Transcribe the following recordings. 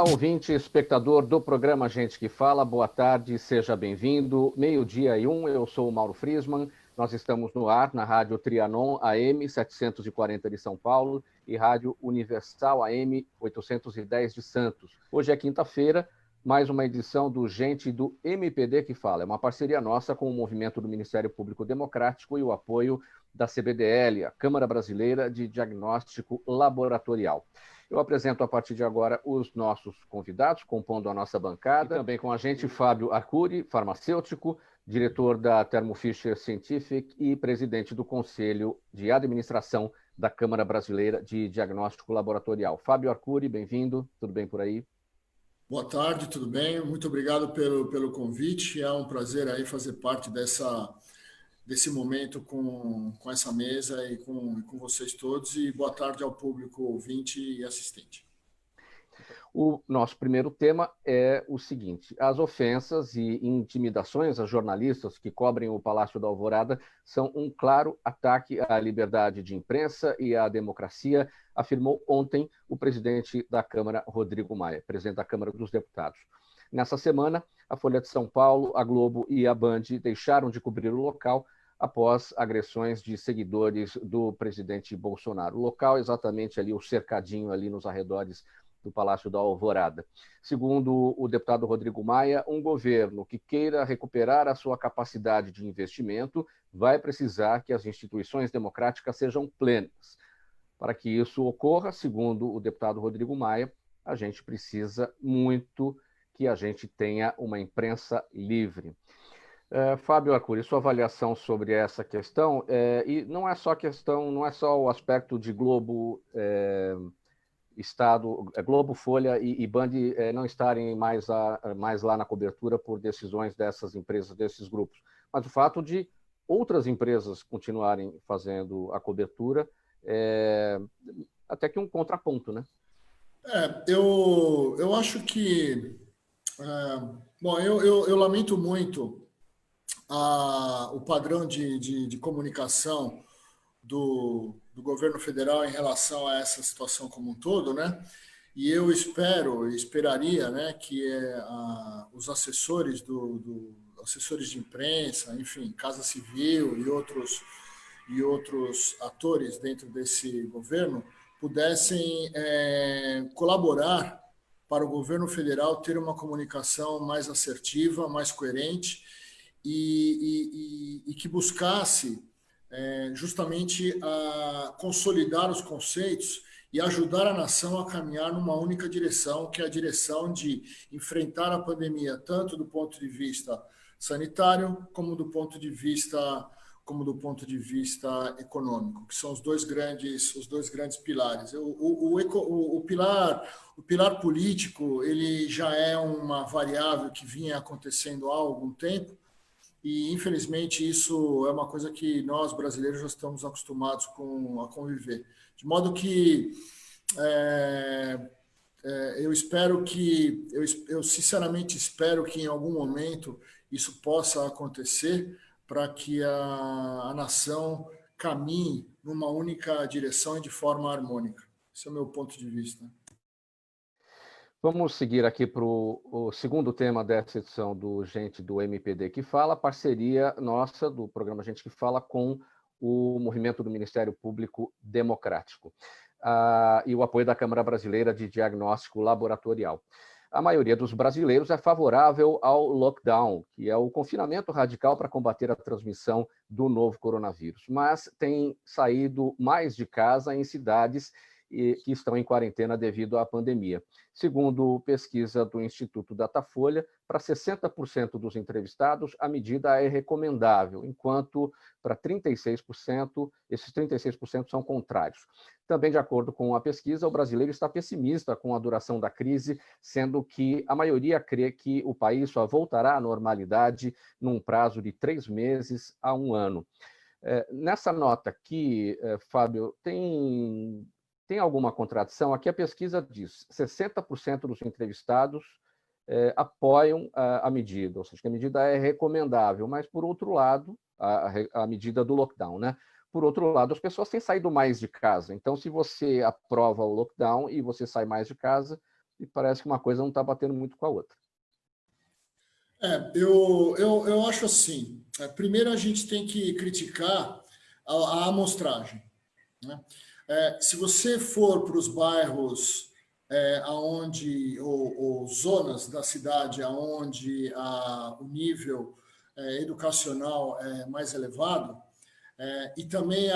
Olá, ouvinte e espectador do programa Gente que Fala, boa tarde, seja bem-vindo. 12:01, eu sou o Mauro Friesman, nós estamos no ar na Rádio Trianon AM 740 de São Paulo e Rádio Universal AM 810 de Santos. Hoje é quinta-feira, mais uma edição do Gente do MPD que Fala. É uma parceria nossa com o movimento do Ministério Público Democrático e o apoio da CBDL, a Câmara Brasileira de Diagnóstico Laboratorial. Eu apresento a partir de agora os nossos convidados, compondo a nossa bancada. E também com a gente Fábio Arcuri, farmacêutico, diretor da Thermo Fisher Scientific e presidente do Conselho de Administração da Câmara Brasileira de Diagnóstico Laboratorial. Fábio Arcuri, bem-vindo, tudo bem por aí? Boa tarde, tudo bem? Muito obrigado pelo convite. É um prazer aí fazer parte desse momento com essa mesa e com vocês todos. E boa tarde ao público ouvinte e assistente. O nosso primeiro tema é o seguinte: as ofensas e intimidações a jornalistas que cobrem o Palácio da Alvorada são um claro ataque à liberdade de imprensa e à democracia, afirmou ontem o presidente da Câmara, Rodrigo Maia, presidente da Câmara dos Deputados. Nessa semana, a Folha de São Paulo, a Globo e a Band deixaram de cobrir o local após agressões de seguidores do presidente Bolsonaro. O local, exatamente ali, o cercadinho ali nos arredores do Palácio da Alvorada. Segundo o deputado Rodrigo Maia, um governo que queira recuperar a sua capacidade de investimento vai precisar que as instituições democráticas sejam plenas. Para que isso ocorra, segundo o deputado Rodrigo Maia, a gente precisa muito que a gente tenha uma imprensa livre. Fábio Arcuri, sua avaliação sobre essa questão, e não é só questão, não é só o aspecto de Globo, Estado, Globo, Folha e Band não estarem mais lá na cobertura por decisões dessas empresas, desses grupos, mas o fato de outras empresas continuarem fazendo a cobertura, até que um contraponto, né? Eu acho que... bom, eu lamento muito o padrão de comunicação do governo federal em relação a essa situação como um todo, né? E eu esperaria, né, que os assessores assessores de imprensa, enfim, Casa Civil e outros atores dentro desse governo pudessem colaborar para o governo federal ter uma comunicação mais assertiva, mais coerente e que buscasse justamente a consolidar os conceitos e ajudar a nação a caminhar numa única direção, que é a direção de enfrentar a pandemia, tanto do ponto de vista sanitário, como do ponto de vista econômico, que são os dois grandes pilares. O pilar político, ele já é uma variável que vinha acontecendo há algum tempo, e, infelizmente, isso é uma coisa que nós, brasileiros, já estamos acostumados a conviver. De modo que eu sinceramente espero que, em algum momento, isso possa acontecer para que a nação caminhe numa única direção e de forma harmônica. Esse é o meu ponto de vista. Vamos seguir aqui para o segundo tema dessa edição do Gente do MPD que Fala, parceria nossa do programa Gente que Fala com o movimento do Ministério Público Democrático e o apoio da Câmara Brasileira de Diagnóstico Laboratorial. A maioria dos brasileiros é favorável ao lockdown, que é o confinamento radical para combater a transmissão do novo coronavírus, mas tem saído mais de casa em cidades que estão em quarentena devido à pandemia. Segundo pesquisa do Instituto Datafolha, para 60% dos entrevistados, a medida é recomendável, enquanto para 36%, esses 36% são contrários. Também, de acordo com a pesquisa, o brasileiro está pessimista com a duração da crise, sendo que a maioria crê que o país só voltará à normalidade num prazo de 3 meses a 1 ano. Nessa nota aqui, Fábio, tem alguma contradição? Aqui a pesquisa diz 60% dos entrevistados apoiam a medida, ou seja, que a medida é recomendável, mas, por outro lado, a medida do lockdown, né? Por outro lado, as pessoas têm saído mais de casa. Então, se você aprova o lockdown e você sai mais de casa, e parece que uma coisa não está batendo muito com a outra. Eu acho assim, primeiro a gente tem que criticar a amostragem, né? Se você for para os bairros ou zonas da cidade onde o nível educacional é mais elevado, e também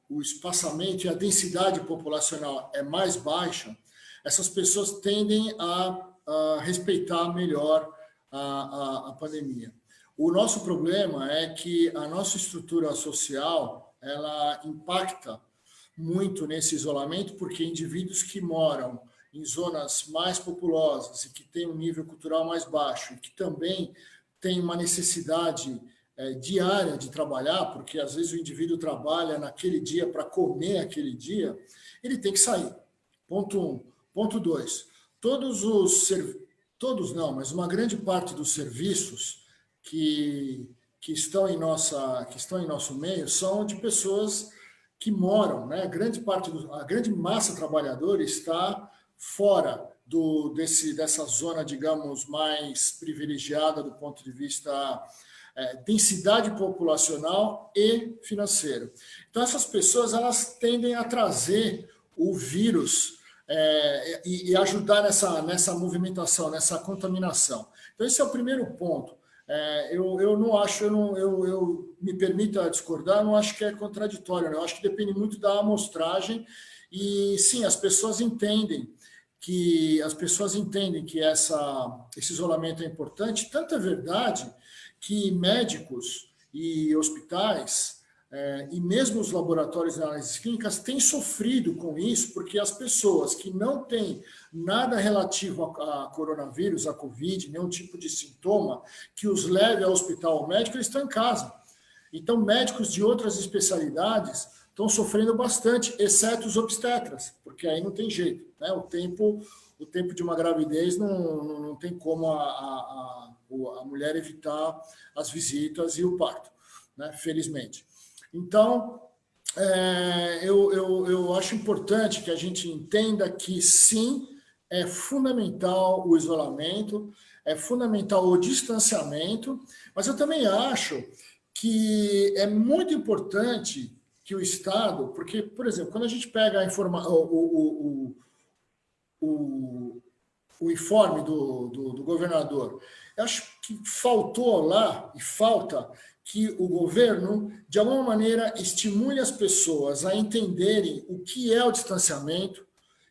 o espaçamento e a densidade populacional é mais baixa, essas pessoas tendem a respeitar melhor a pandemia. O nosso problema é que a nossa estrutura social ela impacta muito nesse isolamento, porque indivíduos que moram em zonas mais populosas e que têm um nível cultural mais baixo e que também têm uma necessidade diária de trabalhar, porque às vezes o indivíduo trabalha naquele dia para comer aquele dia, ele tem que sair. Ponto 1. Ponto 2. Todos não, mas uma grande parte dos serviços que estão em nosso meio são de pessoas que moram, né? A grande massa trabalhadora está fora dessa zona, digamos, mais privilegiada do ponto de vista densidade populacional e financeiro. Então, essas pessoas elas tendem a trazer o vírus e ajudar nessa movimentação, nessa contaminação. Então, esse é o primeiro ponto. Eu não acho, eu me permita discordar, não acho que é contraditório, eu acho que depende muito da amostragem e, sim, as pessoas entendem que esse isolamento é importante, tanto é verdade que médicos e hospitais e mesmo os laboratórios de análises clínicas têm sofrido com isso, porque as pessoas que não têm nada relativo a coronavírus, a Covid, nenhum tipo de sintoma que os leve ao hospital médico, eles estão em casa. Então, médicos de outras especialidades estão sofrendo bastante, exceto os obstetras, porque aí não tem jeito, né? O tempo de uma gravidez não tem como a mulher evitar as visitas e o parto, né? Felizmente. Então, eu acho importante que a gente entenda que, sim, é fundamental o isolamento, é fundamental o distanciamento, mas eu também acho que é muito importante que o Estado, porque, por exemplo, quando a gente pega o informe do governador, eu acho que faltou lá, e falta, que o governo, de alguma maneira, estimule as pessoas a entenderem o que é o distanciamento,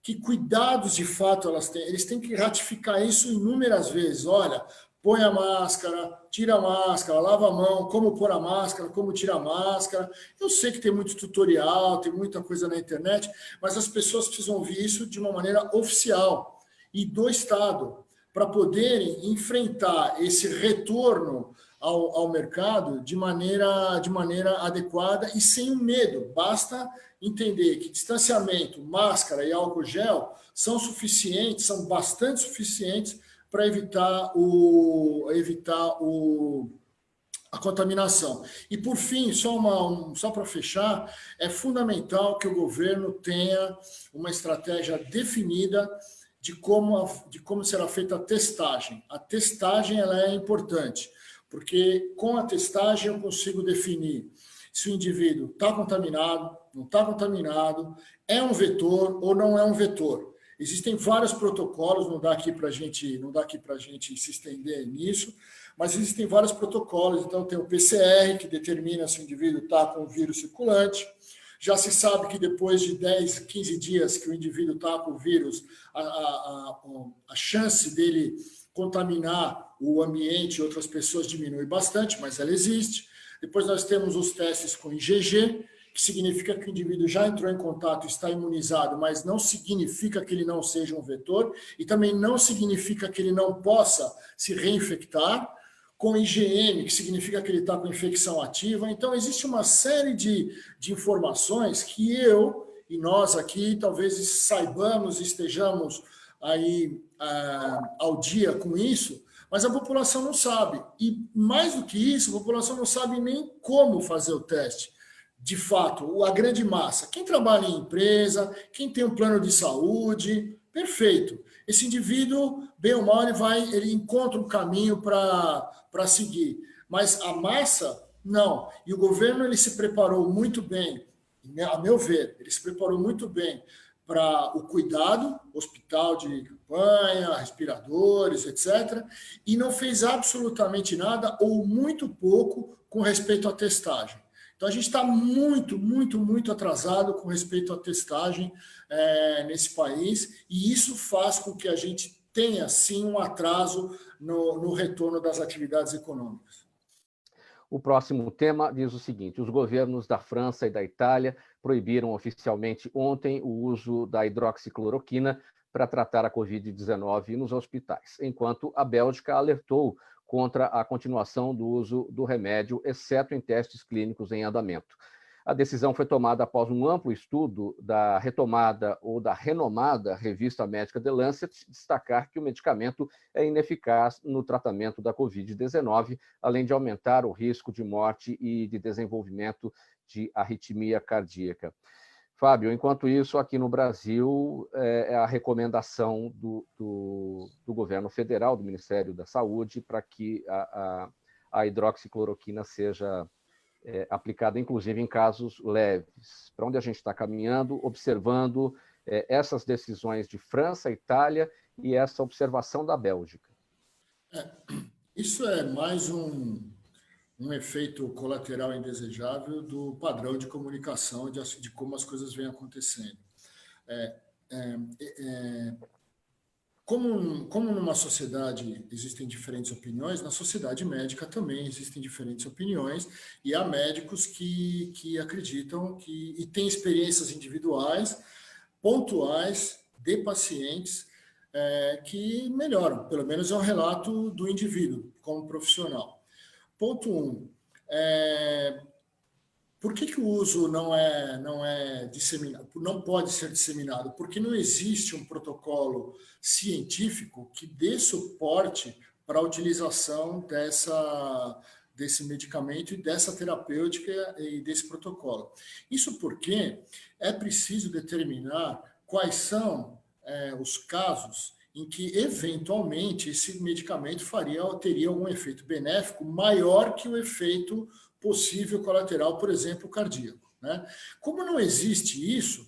que cuidados de fato elas têm. Eles têm que ratificar isso inúmeras vezes. Olha, põe a máscara, tira a máscara, lava a mão, como pôr a máscara, como tirar a máscara. Eu sei que tem muito tutorial, tem muita coisa na internet, mas as pessoas precisam ouvir isso de uma maneira oficial e do Estado, para poderem enfrentar esse retorno ao mercado de maneira adequada e sem medo. Basta entender que distanciamento, máscara e álcool gel são suficientes, são bastante suficientes para evitar a contaminação. E, por fim, só para fechar, é fundamental que o governo tenha uma estratégia definida de como será feita a testagem. A testagem ela é importante, porque com a testagem eu consigo definir se o indivíduo está contaminado, não está contaminado, é um vetor ou não é um vetor. Existem vários protocolos, não dá aqui para a gente se estender nisso, mas existem vários protocolos. Então, tem o PCR, que determina se o indivíduo está com o vírus circulante. Já se sabe que depois de 10, 15 dias que o indivíduo está com o vírus, a chance dele contaminar o ambiente e outras pessoas diminui bastante, mas ela existe. Depois nós temos os testes com IgG, que significa que o indivíduo já entrou em contato, está imunizado, mas não significa que ele não seja um vetor e também não significa que ele não possa se reinfectar, com IgM, que significa que ele está com infecção ativa. Então, existe uma série de informações que eu e nós aqui talvez saibamos, estejamos aí ao dia com isso, mas a população não sabe. E, mais do que isso, a população não sabe nem como fazer o teste. De fato, a grande massa, quem trabalha em empresa, quem tem um plano de saúde, o perfeito. Esse indivíduo, bem ou mal, ele encontra um caminho para seguir. Mas a massa, não. E o governo ele se preparou muito bem, a meu ver, ele se preparou muito bem para o cuidado, hospital de campanha, respiradores, etc., e não fez absolutamente nada ou muito pouco com respeito à testagem. Então, a gente está muito, muito, muito atrasado com respeito à testagem nesse país, e isso faz com que a gente tenha, sim, um atraso no retorno das atividades econômicas. O próximo tema diz o seguinte: os governos da França e da Itália proibiram oficialmente ontem o uso da hidroxicloroquina para tratar a Covid-19 nos hospitais, enquanto a Bélgica alertou contra a continuação do uso do remédio, exceto em testes clínicos em andamento. A decisão foi tomada após um amplo estudo da retomada ou da renomada revista médica The Lancet destacar que o medicamento é ineficaz no tratamento da Covid-19, além de aumentar o risco de morte e de desenvolvimento de arritmia cardíaca. Fábio, enquanto isso, aqui no Brasil, é a recomendação do governo federal, do Ministério da Saúde, para que a hidroxicloroquina seja aplicada, inclusive, em casos leves. Para onde a gente está caminhando, observando essas decisões de França, Itália e essa observação da Bélgica? Isso é mais um efeito colateral indesejável do padrão de comunicação, de como as coisas vêm acontecendo. Como numa sociedade existem diferentes opiniões, na sociedade médica também existem diferentes opiniões, e há médicos que acreditam e têm experiências individuais, pontuais, de pacientes que melhoram, pelo menos é um relato do indivíduo como profissional. Ponto 1. Por que o uso não é disseminado, não pode ser disseminado? Porque não existe um protocolo científico que dê suporte para a utilização desse medicamento e dessa terapêutica e desse protocolo. Isso porque é preciso determinar quais são os casos em que, eventualmente, esse medicamento teria algum efeito benéfico maior que o efeito possível colateral, por exemplo, cardíaco. Né? Como não existe isso,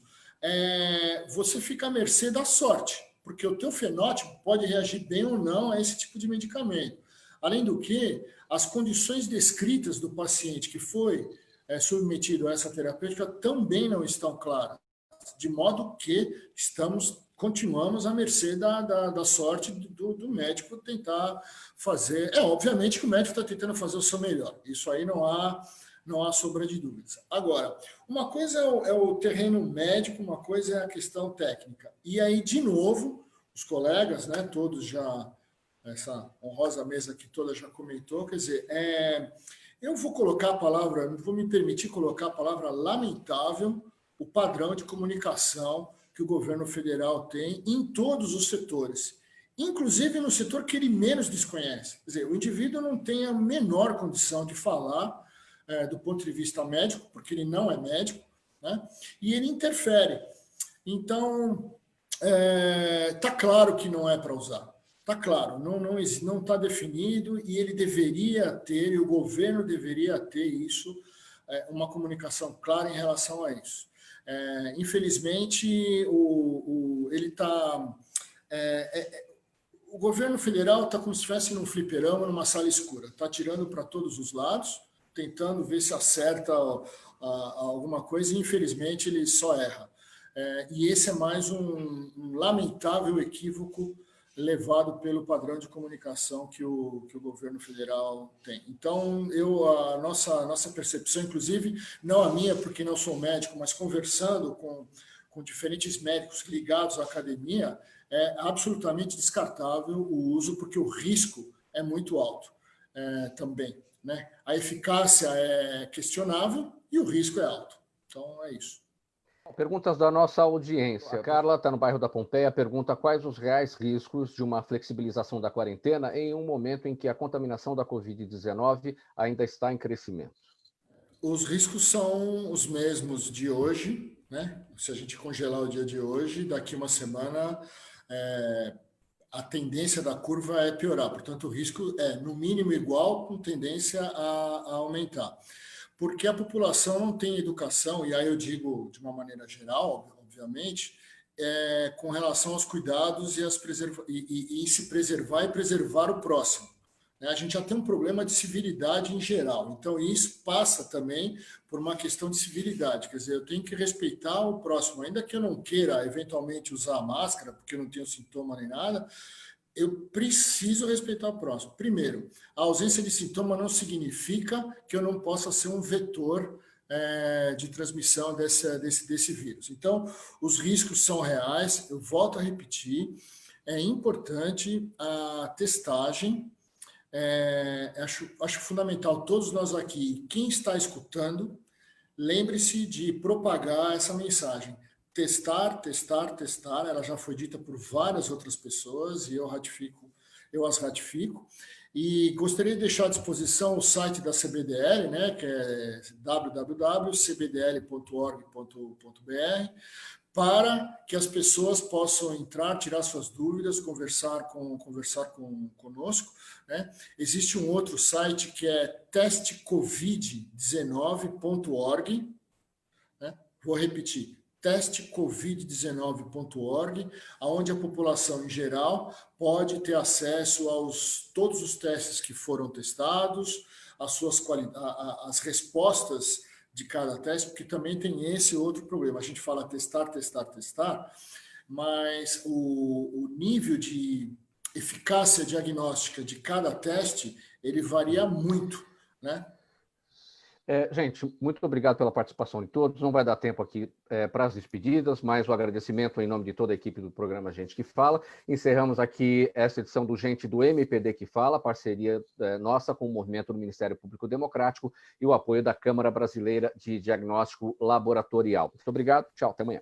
você fica à mercê da sorte, porque o teu fenótipo pode reagir bem ou não a esse tipo de medicamento. Além do que, as condições descritas do paciente que foi submetido a essa terapêutica também não estão claras, de modo que continuamos à mercê da sorte do médico tentar fazer. Obviamente que o médico está tentando fazer o seu melhor. Isso aí não há sombra de dúvidas. Agora, uma coisa é o terreno médico, uma coisa é a questão técnica. E aí, de novo, os colegas, né, todos já, essa honrosa mesa aqui toda já comentou, quer dizer, eu vou me permitir colocar a palavra lamentável, o padrão de comunicação que o governo federal tem em todos os setores, inclusive no setor que ele menos desconhece. Quer dizer, o indivíduo não tem a menor condição de falar do ponto de vista médico, porque ele não é médico, né? E ele interfere. Então, está claro que não é para usar. Está claro, não está definido, e ele deveria ter, e o governo deveria ter isso, uma comunicação clara em relação a isso. Infelizmente, o governo federal está como se estivesse num fliperama, numa sala escura, está atirando para todos os lados, tentando ver se acerta alguma coisa, e infelizmente ele só erra. E esse é mais um lamentável equívoco levado pelo padrão de comunicação que o governo federal tem. Então, a nossa percepção, inclusive, não a minha, porque não sou médico, mas conversando com diferentes médicos ligados à academia, é absolutamente descartável o uso, porque o risco é muito alto também. Né? A eficácia é questionável e o risco é alto. Então, é isso. Perguntas da nossa audiência. Carla está no bairro da Pompeia, pergunta quais os reais riscos de uma flexibilização da quarentena em um momento em que a contaminação da Covid-19 ainda está em crescimento. Os riscos são os mesmos de hoje, né? Se a gente congelar o dia de hoje, daqui uma semana a tendência da curva é piorar. Portanto, o risco é, no mínimo, igual, com tendência a aumentar. Porque a população não tem educação, e aí eu digo de uma maneira geral, obviamente, com relação aos cuidados e se preservar e preservar o próximo. A gente já tem um problema de civilidade em geral, então isso passa também por uma questão de civilidade, quer dizer, eu tenho que respeitar o próximo, ainda que eu não queira eventualmente usar a máscara, porque eu não tenho sintoma nem nada, eu preciso respeitar o próximo. Primeiro, a ausência de sintoma não significa que eu não possa ser um vetor de transmissão desse vírus. Então, os riscos são reais, eu volto a repetir, é importante a testagem. Acho fundamental todos nós aqui, quem está escutando, lembre-se de propagar essa mensagem. Testar, testar, testar, ela já foi dita por várias outras pessoas e eu as ratifico. E gostaria de deixar à disposição o site da CBDL, né, que é www.cbdl.org.br, para que as pessoas possam entrar, tirar suas dúvidas, conversar conosco. Né? Existe um outro site que é testecovid19.org. Né? Vou repetir, testecovid19.org, onde a população em geral pode ter acesso todos os testes que foram testados, as respostas de cada teste, porque também tem esse outro problema. A gente fala testar, testar, testar, mas o nível de eficácia diagnóstica de cada teste, ele varia muito, né? Gente, muito obrigado pela participação de todos. Não vai dar tempo aqui para as despedidas, mas o agradecimento em nome de toda a equipe do programa Gente que Fala. Encerramos aqui essa edição do Gente do MPD que Fala, parceria nossa com o movimento do Ministério Público Democrático e o apoio da Câmara Brasileira de Diagnóstico Laboratorial. Muito obrigado, tchau, até amanhã.